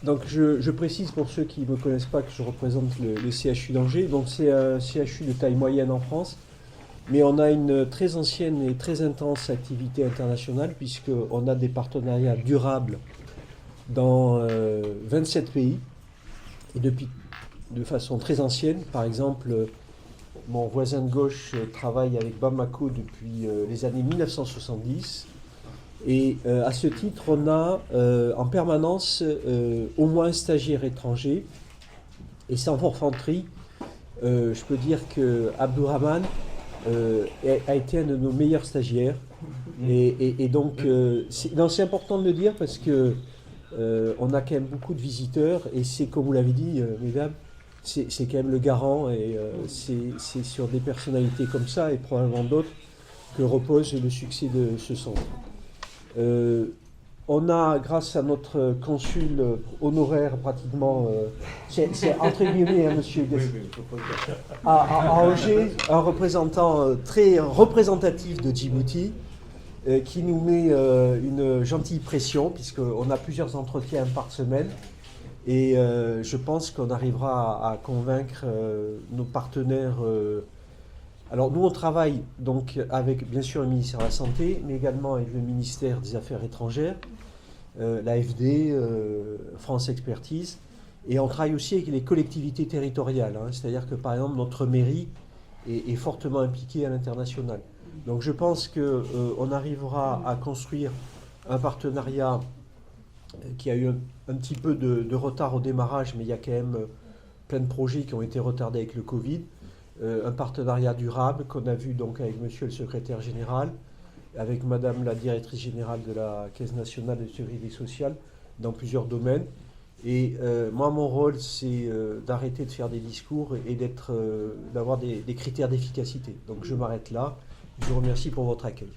Donc je précise pour ceux qui ne me connaissent pas que je représente le CHU d'Angers. Donc c'est un CHU de taille moyenne en France, mais on a une très ancienne et très intense activité internationale puisqu'on a des partenariats durables dans 27 pays et depuis de façon très ancienne. Par exemple, mon voisin de gauche travaille avec Bamako depuis les années 1970. Et à ce titre, on a en permanence au moins un stagiaire étranger. Et sans forfanterie, je peux dire que Abdourahman a été un de nos meilleurs stagiaires. Et donc, c'est important de le dire parce que on a quand même beaucoup de visiteurs. Et c'est, comme vous l'avez dit, mesdames, c'est quand même le garant. Et c'est sur des personnalités comme ça, et probablement d'autres, que repose le succès de ce centre. On a, grâce à notre consul honoraire pratiquement, c'est entre guillemets, hein, monsieur, à Angers, un représentant très représentatif de Djibouti, qui nous met une gentille pression, puisqu'on a plusieurs entretiens par semaine. Et je pense qu'on arrivera à convaincre nos partenaires. Alors nous on travaille donc avec bien sûr le ministère de la Santé, mais également avec le ministère des Affaires étrangères, l'AFD, France Expertise, et on travaille aussi avec les collectivités territoriales, hein, c'est-à-dire que par exemple notre mairie est fortement impliquée à l'international. Donc je pense qu'on arrivera à construire un partenariat qui a eu un petit peu de retard au démarrage, mais il y a quand même plein de projets qui ont été retardés avec le Covid. Un partenariat durable qu'on a vu donc avec monsieur le secrétaire général, avec madame la directrice générale de la Caisse nationale de sécurité sociale dans plusieurs domaines. Et moi, mon rôle, c'est d'arrêter de faire des discours et d'avoir des critères d'efficacité. Donc je m'arrête là. Je vous remercie pour votre accueil.